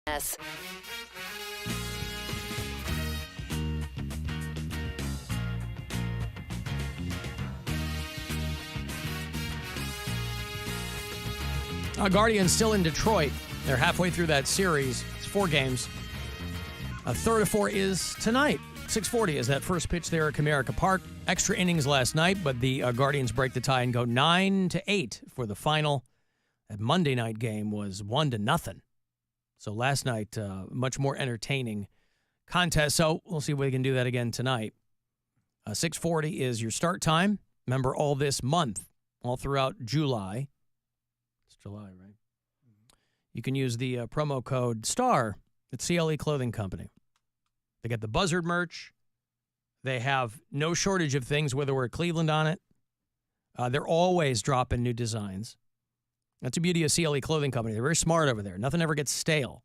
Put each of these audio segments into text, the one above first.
WMMS. Guardians still in Detroit. They're halfway through that series. It's 4 games. A third of 4 is tonight. 6:40 is that first pitch there at Comerica Park. Extra innings last night, but the Guardians break the tie and go 9-8 for the final. That Monday night game was 1-0. So last night, much more entertaining contest. So we'll see if we can do that again tonight. 6:40 is your start time. Remember, all this month, all throughout July. It's July, right? You can use the promo code STAR at CLE Clothing Company. They got the Buzzard merch. They have no shortage of things, whether we're Cleveland on it. They're always dropping new designs. That's the beauty of CLE Clothing Company. They're very smart over there. Nothing ever gets stale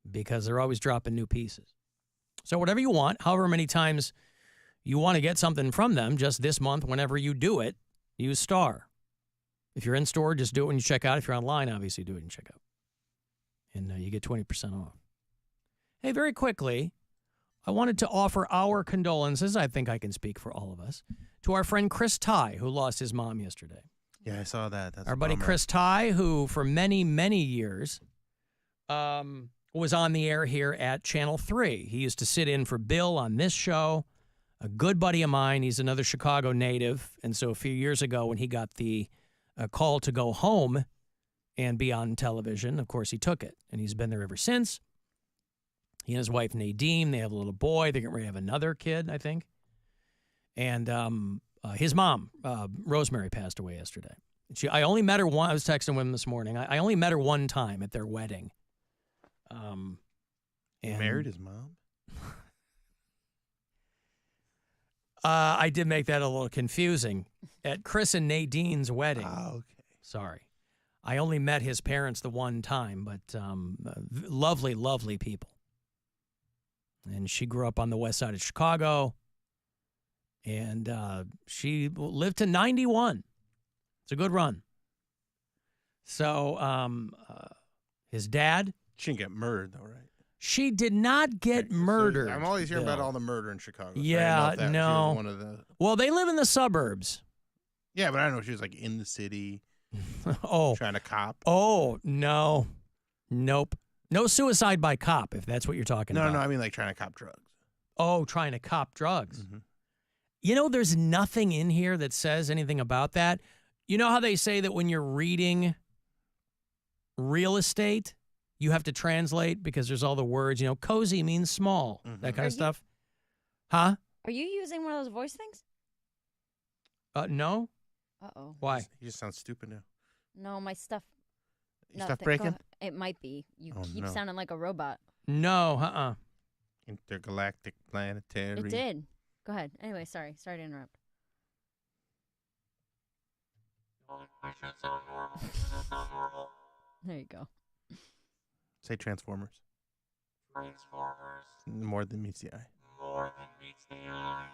because they're always dropping new pieces. So whatever you want, however many times you want to get something from them, just this month, whenever you do it, use STAR. If you're in store, just do it when you check out. If you're online, obviously do it when you check out. And you get 20% off. Hey, very quickly, I wanted to offer our condolences, I think I can speak for all of us, to our friend Chris Ty, who lost his mom yesterday. Yeah, I saw that. That's our buddy Chris Ty, who for many, many years was on the air here at Channel 3. He used to sit in for Bill on this show. A good buddy of mine. He's another Chicago native. And so a few years ago when he got the call to go home and be on television, of course, he took it. And he's been there ever since. He and his wife, Nadine, they have a little boy. They're getting ready to have another kid, I think. And his mom, Rosemary, passed away yesterday. I only met her one. I was texting with him this morning. I only met her one time at their wedding. And married his mom? I did make that a little confusing. At Chris and Nadine's wedding. Oh, okay. Sorry. I only met his parents the one time, but lovely, lovely people. And she grew up on the west side of Chicago. And she lived to 91. It's a good run. So his dad. She didn't get murdered, though, right? She did not get murdered. I'm always hearing about all the murder in Chicago. Yeah, so no. One of the... Well, they live in the suburbs. Yeah, but I don't know if she was like in the city. Oh. Trying to cop. Oh, no. Nope. No suicide by cop, if that's what you're talking about. No, I mean like trying to cop drugs. Oh, trying to cop drugs. Mm-hmm. You know, there's nothing in here that says anything about that. You know how they say that when you're reading real estate, you have to translate because there's all the words, you know, cozy means small, that kind of stuff. Huh? Are you using one of those voice things? No. Uh-oh. Why? You just sound stupid now. No, my stuff. Your stuff breaking? It might be. You keep sounding like a robot. No, Intergalactic planetary. It did. Go ahead. Anyway, sorry. Sorry to interrupt. There you go. Say Transformers. Transformers. More than meets the eye. More than meets the eye.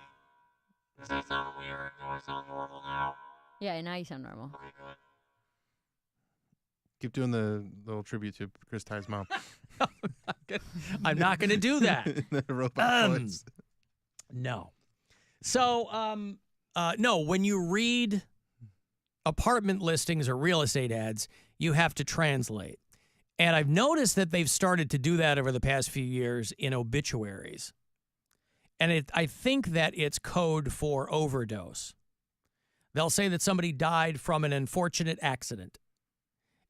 Does that sound weird? Do I sound normal now? Yeah, now you sound normal. Okay, good. Keep doing the little tribute to Chris Ty's mom. I'm not going to do that. The robot voice. No. So, no, when you read apartment listings or real estate ads, you have to translate. And I've noticed that they've started to do that over the past few years in obituaries. And I think that it's code for overdose. They'll say that somebody died from an unfortunate accident.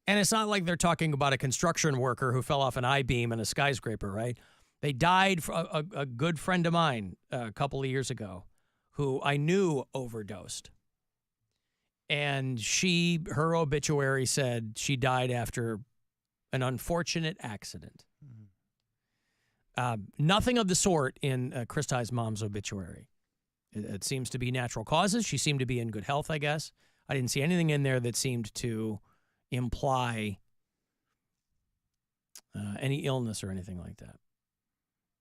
And it's not like they're talking about a construction worker who fell off an I-beam in a skyscraper, right? They died, a good friend of mine a couple of years ago who I knew overdosed. And her obituary said she died after an unfortunate accident. Nothing of the sort in Chris Ty's mom's obituary. It seems to be natural causes. She seemed to be in good health, I guess. I didn't see anything in there that seemed to imply any illness or anything like that.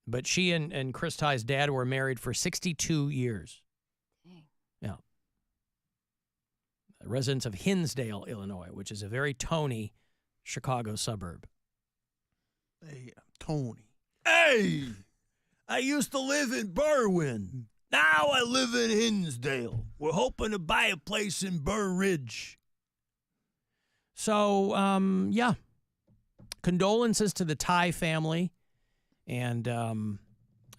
But she and Chris Ty's dad were married for 62 years. Dang. Yeah. Residents of Hinsdale, Illinois, which is a very Tony Chicago suburb. Hey, Tony. Hey, I used to live in Berwyn. Now I live in Hinsdale. We're hoping to buy a place in Burr Ridge. So, yeah. Condolences to the Ty family and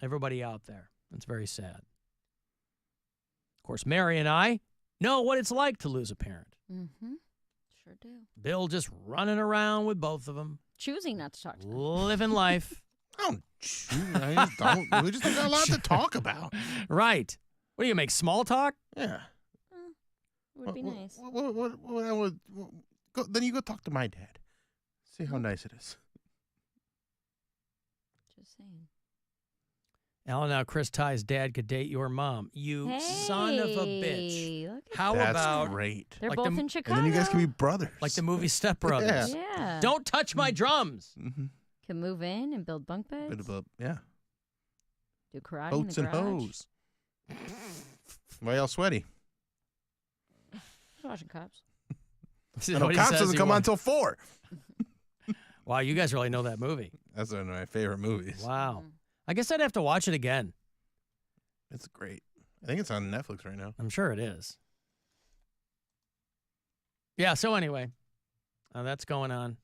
everybody out there. It's very sad. Of course, Mary and I know what it's like to lose a parent. Mm-hmm. Sure do. Bill just running around with both of them. Choosing not to talk to them. Living life. Don't shoot. I just don't. We just don't got a lot to talk about. Right. What do you make, small talk? Yeah. Would be nice. Then you go talk to my dad. See how nice it is. Just saying. Alan, now Chris Ty's dad could date your mom. You son of a bitch. Look at How That's about great. They're like both the- in Chicago. And then you guys can be brothers. like the movie Step Brothers? Yeah. Yeah. Don't touch my drums. Mm-hmm. Can move in and build bunk beds. Yeah. Do karate Boats in and the garage. hose. Why y'all sweaty? Just watching Cops. This is I know what he Cops says doesn't he come on wants. until 4. Wow, you guys really know that movie. That's one of my favorite movies. Wow. Mm. I guess I'd have to watch it again. It's great. I think it's on Netflix right now. I'm sure it is. Yeah, so anyway, that's going on.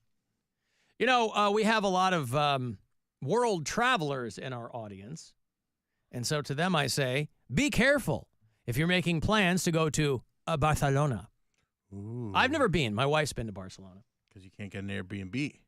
You know, we have a lot of world travelers in our audience. And so to them I say, be careful if you're making plans to go to Barcelona. Ooh. I've never been. My wife's been to Barcelona. Because you can't get an Airbnb.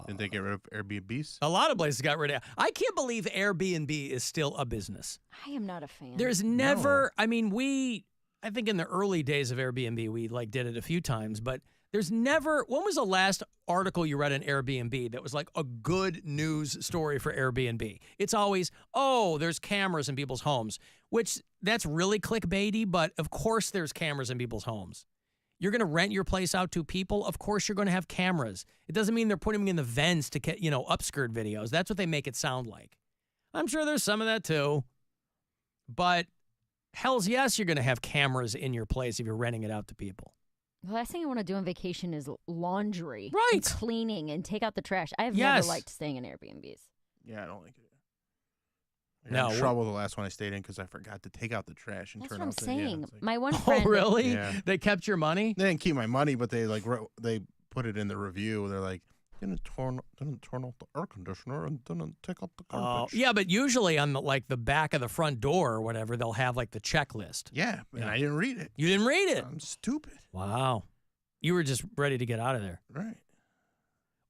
Didn't they get rid of Airbnbs? A lot of places got rid of it. I can't believe Airbnb is still a business. I am not a fan. There's never, I mean, I think in the early days of Airbnb, we like did it a few times, but there's never, when was the last article you read on Airbnb that was like a good news story for Airbnb? It's always, oh, there's cameras in people's homes, which that's really clickbaity, but of course there's cameras in people's homes. You're going to rent your place out to people. Of course, you're going to have cameras. It doesn't mean they're putting them in the vents to get, upskirt videos. That's what they make it sound like. I'm sure there's some of that too. But hell's yes, you're going to have cameras in your place if you're renting it out to people. The last thing I want to do on vacation is laundry. Right. And cleaning and take out the trash. I have Yes. never liked staying in Airbnbs. Yeah, I don't like it. I No, got in trouble the last one I stayed in because I forgot to take out the trash and That's turn what I'm off the saying. it's like- My one Oh, friend. really? Yeah. They kept your money? They didn't keep my money, but they they put it in the review. They're like, didn't turn off the air conditioner and didn't take out the Oh, garbage. yeah, but usually on the back of the front door or whatever, they'll have like the checklist. Yeah, and Yeah. I didn't read it. You didn't read it. I'm stupid. Wow. You were just ready to get out of there. Right.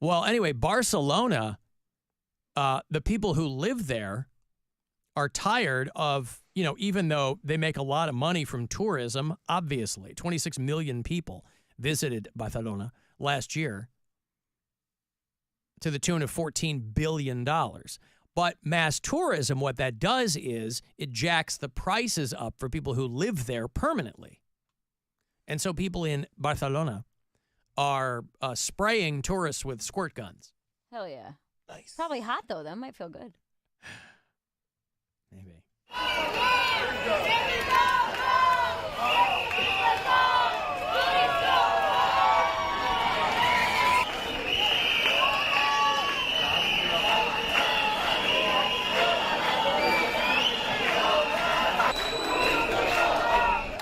Well, anyway, Barcelona, the people who live there are tired of, even though they make a lot of money from tourism, obviously, 26 million people visited Barcelona last year to the tune of $14 billion. But mass tourism, what that does is it jacks the prices up for people who live there permanently. And so people in Barcelona are spraying tourists with squirt guns. Hell yeah. Nice. Probably hot, though. That might feel good. Maybe.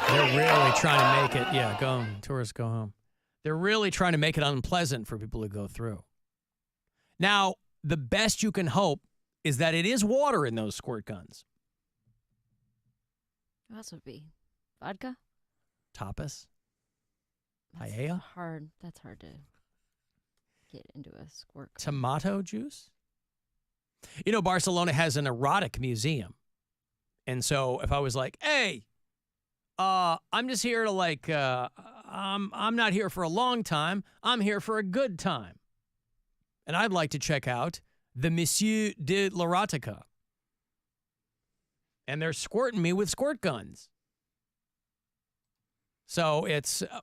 They're really trying to make it, go home. Tourists go home. They're really trying to make it unpleasant for people to go through. Now, the best you can hope is that it is water in those squirt guns. What else would be? Vodka? Tapas? That's Paella? hard. That's hard to get into a squirt gun. Tomato juice? Barcelona has an erotic museum. And so if I was like, hey, I'm just here to I'm not here for a long time. I'm here for a good time. And I'd like to check out the Monsieur de l'Erotica. And they're squirting me with squirt guns. So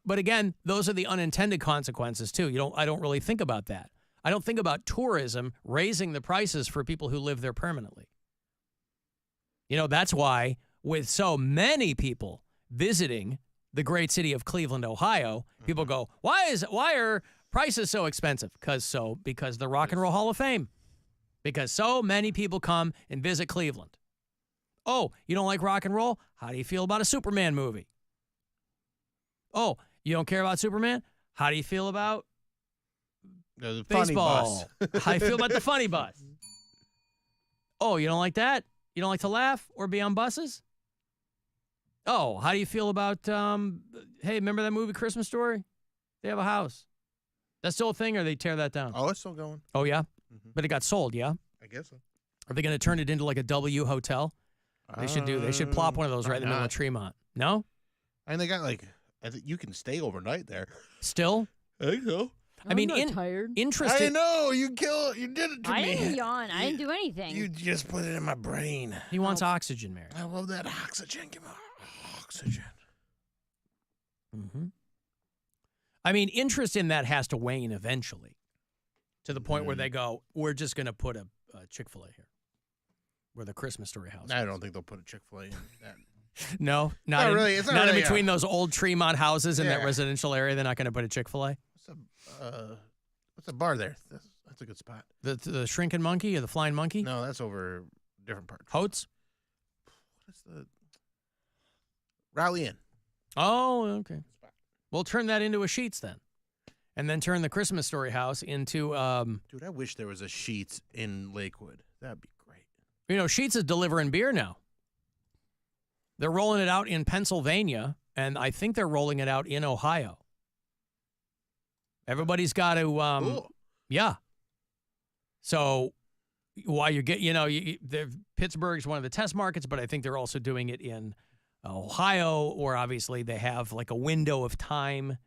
but again, those are the unintended consequences too. I don't really think about that. I don't think about tourism raising the prices for people who live there permanently. That's why with so many people visiting the great city of Cleveland, Ohio, people go, why are Price is so expensive because the Rock and Roll Hall of Fame. Because so many people come and visit Cleveland. Oh, you don't like rock and roll? How do you feel about a Superman movie? Oh, you don't care about Superman? How do you feel about The baseball? Funny bus. How do you feel about the funny bus? Oh, you don't like that? You don't like to laugh or be on buses? Oh, how do you feel about, hey, remember that movie Christmas Story? They have a house. That's still a thing, or they tear that down? Oh, it's still going. Oh, yeah? Mhm. But it got sold, yeah? I guess so. Are they going to turn it into like a W hotel? They should plop one of those right in the middle of Tremont. No? And they got I think you can stay overnight there. Still? I think so. I mean, I'm not tired. I interested. know you did it to I me. didn't yawn. I didn't do anything. You just put it in my brain. He wants oxygen, Mary. I love that oxygen. Give me oxygen. Mm-hmm. I mean, interest in that has to wane eventually to the point where they go, we're just going to put a Chick-fil-A here. Where the Christmas Story house I is. don't think they'll put a Chick-fil-A in that. No, Not in, really. It's not not really in between those old Tremont houses in that Yeah. residential area. They're not going to put a Chick-fil-A. What's a bar there? That's a good spot. The Shrinking Monkey or the Flying Monkey? No, that's over a different part. Hotes? What's the Rally Inn? Oh, okay. We'll turn that into a Sheets then. And then turn the Christmas Story house into, Dude, I wish there was a Sheets in Lakewood. That'd be great. Sheets is delivering beer now. They're rolling it out in Pennsylvania, and I think they're rolling it out in Ohio. Everybody's got to, Cool. yeah. So while you get, Pittsburgh's one of the test markets, but I think they're also doing it in Ohio, or obviously they have like a window of time.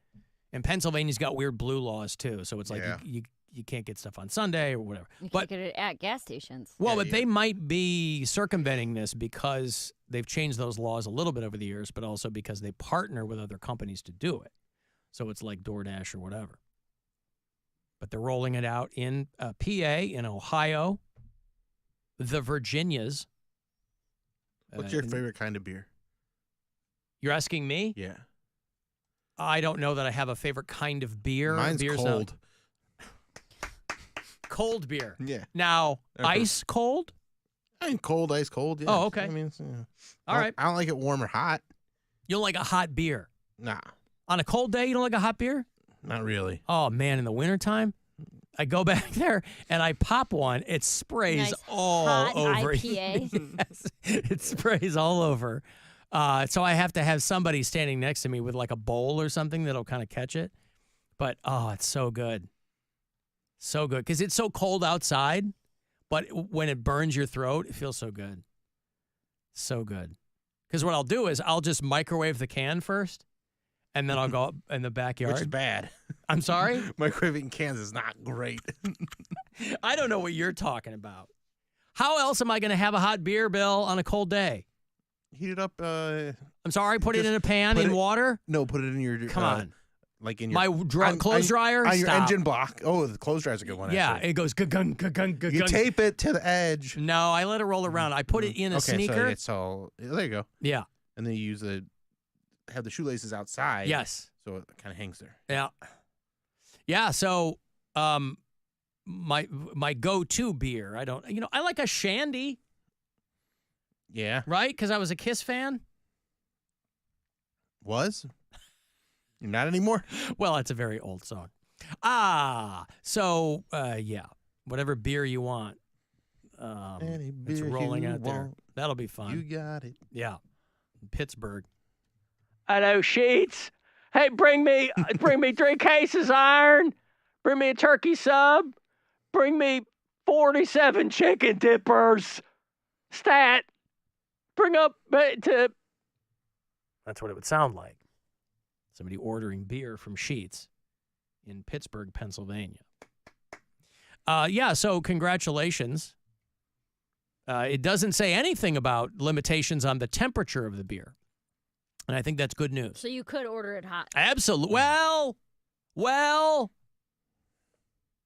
And Pennsylvania's got weird blue laws too, so it's like Yeah. you can't get stuff on Sunday or whatever. You But can't get it at gas stations. well, Yeah, but they might be circumventing this because they've changed those laws a little bit over the years, but also because they partner with other companies to do it. So it's like DoorDash or whatever. But they're rolling it out in PA, in Ohio, the Virginias. What's your favorite kind of beer? You're asking me? Yeah. I don't know that I have a favorite kind of beer. Mine's Beer's cold. Cold beer. Yeah. Now, Ever. ice cold? And cold, ice cold. Yeah. Oh, okay. I mean, All right. I don't like it warm or hot. You don't like a hot beer. Nah, On a cold day, you don't like a hot beer? not really. Oh, man, in the wintertime, I go back there and I pop one. It sprays Nice all hot over. IPA. Yes, it sprays all over. So I have to have somebody standing next to me with like a bowl or something that'll kind of catch it. But, oh, it's so good. So good. Because it's so cold outside, but when it burns your throat, it feels so good. So good. Because what I'll do is I'll just microwave the can first, and then I'll go up in the backyard. Which is bad. I'm sorry? Microwaving cans is not great. I don't know what you're talking about. How else am I going to have a hot beer, Bill, on a cold day? Heat it up. I'm sorry, put it Just in a pan put in it- water? No, put it in your. Come on. Like in your. My clothes dryer? On your Stop. engine block. Oh, the clothes dryer's a good one. Yeah, actually. it goes gung, gung, gung, gung, You gung. tape it to the edge. No, I let it roll around. I put it in a Okay, sneaker. so it's all. There you go. Yeah. And then you use have the shoelaces outside. Yes. So it kind of hangs there. Yeah. Yeah. So, my go-to beer. I like a Shandy, Yeah. right? Because I was a Kiss fan. Was. You're not anymore. Well, it's a very old song. So yeah, whatever beer you want. Any It's beer rolling you out there. want, That'll be fun. You got it. Yeah, Pittsburgh. Hello, Sheets. Hey, bring me 3 cases iron. Bring me a turkey sub. Bring me 47 chicken dippers. Stat. Bring up to. That's what it would sound like. Somebody ordering beer from Sheets in Pittsburgh, Pennsylvania. Yeah, so congratulations. It doesn't say anything about limitations on the temperature of the beer. And I think that's good news. So you could order it hot. Absolutely. Well.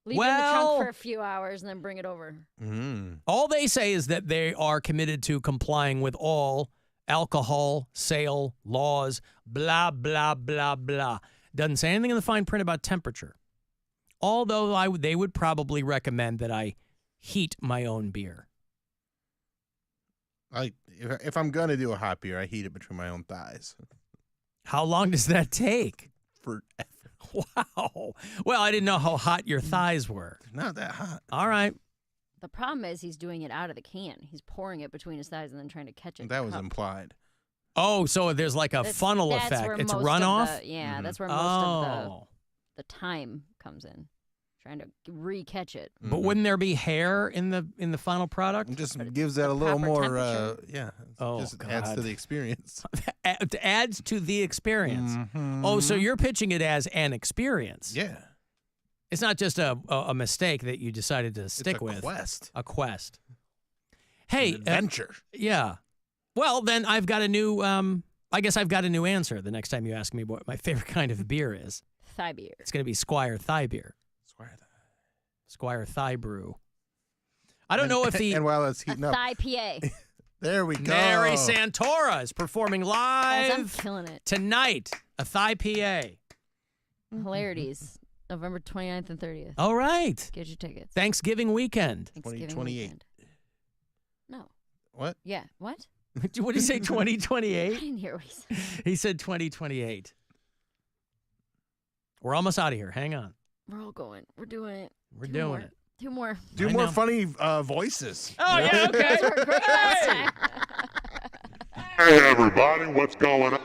Leave it in the trunk for a few hours and then bring it over. All they say is that they are committed to complying with all alcohol sale laws, blah, blah, blah, blah. Doesn't say anything in the fine print about temperature. Although they would probably recommend that I heat my own beer. If I'm gonna do a hot beer, I heat it between my own thighs. How long does that take? Forever. Wow. Well, I didn't know how hot your thighs were. Not that hot. All right. The problem is he's doing it out of the can. He's pouring it between his thighs and then trying to catch it. in That the was cup. implied. Oh, so there's like a That's- funnel that's effect. where It's most of runoff? that's where most of Oh. the time comes in. Trying to re-catch it. But wouldn't there be hair in the final product? It just But gives that a little proper more, temperature. Oh, just adds to God. the experience. It adds to the experience. Mhm. Oh, so you're pitching it as an experience. Yeah. It's not just a mistake that you decided to stick It's a with. quest. A quest. Hey, An adventure. yeah. Well, then I've got a new, I guess I've got a new answer the next time you ask me what my favorite kind of beer is. Thigh beer. It's going to be Squire Thigh Beer. Swear that. Squire Thigh Brew. I don't know if the And while it's A heating up, thigh PA. there we go. Mary Santora is performing Guys, I'm live killing it. tonight. A Thigh PA. Hilarities. November 29th and 30th. All right. Get your tickets. Thanksgiving weekend. Thanksgiving 2028. weekend. No. What? Yeah. What? What did he say, I 2028? didn't hear what he said. He said 2028. We're almost out of here. Hang on. We're all going. We're doing it. We're Two doing more. it. 2 more. Do I more know. funny voices. Oh, yeah, okay. Those were great last time. Hey everybody, what's going on?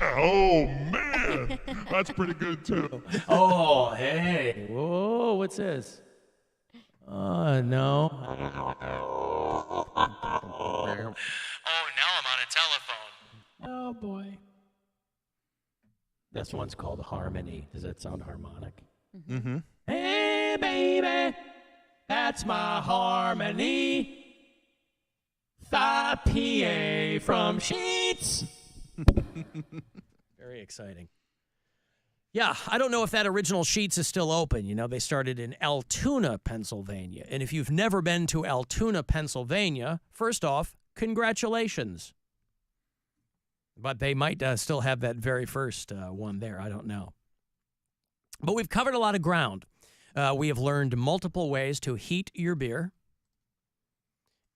Oh man, that's pretty good too. Oh, hey. Whoa, what's this? No. Oh, now I'm on a telephone. Oh, boy. This one's called Harmony. Does that sound harmonic? Mm-hmm. Hey, baby, that's my Harmony. Thigh PA from Sheets. Very exciting. Yeah, I don't know if that original Sheets is still open. You know, they started in Altoona, Pennsylvania. And if you've never been to Altoona, Pennsylvania, first off, congratulations. But they might still have that very first one there. I don't know. But we've covered a lot of ground. We have learned multiple ways to heat your beer.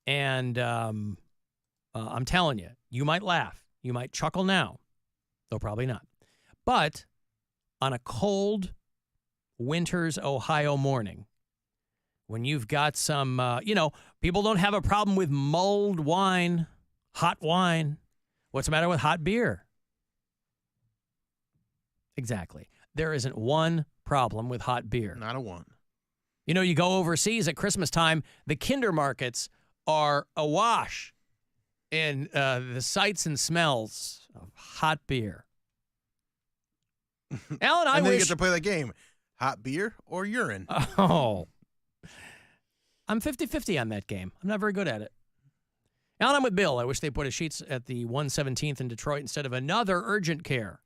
And I'm telling you, you might laugh. You might chuckle now, though probably not. But on a cold winter's Ohio morning, when you've got some, people don't have a problem with mulled wine, hot wine. What's the matter with hot beer? Exactly. There isn't one problem with hot beer. Not a one. You know, you go overseas at Christmas time, the Kinder markets are awash in the sights and smells of hot beer. Alan, I And then you wish... get to play that game. Hot beer or urine? Oh. I'm 50-50 on that game. I'm not very good at it. Alan, I'm with Bill. I wish they put a Sheets at the 117th in Detroit instead of another urgent care.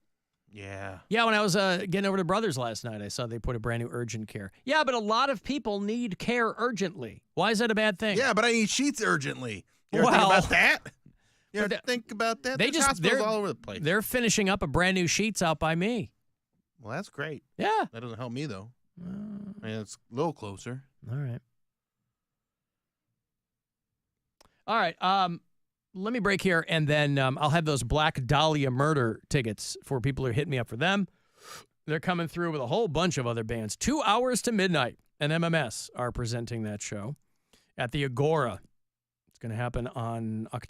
Yeah. Yeah, when I was getting over to Brothers last night, I saw they put a brand new urgent care. Yeah, but a lot of people need care urgently. Why is that a bad thing? Yeah, but I need sheets urgently. You ever Well, think about that? You ever but, think about that? they There's just- hospitals they're- all over the place. They're finishing up a brand new Sheets out by me. Well, that's great. Yeah. That doesn't help me though. I mean, it's a little closer. All right. All right. Let me break here, and then I'll have those Black Dahlia Murder tickets for people who hit me up for them. They're coming through with a whole bunch of other bands. 2 hours to midnight, and MMS are presenting that show at the Agora. It's going to happen on October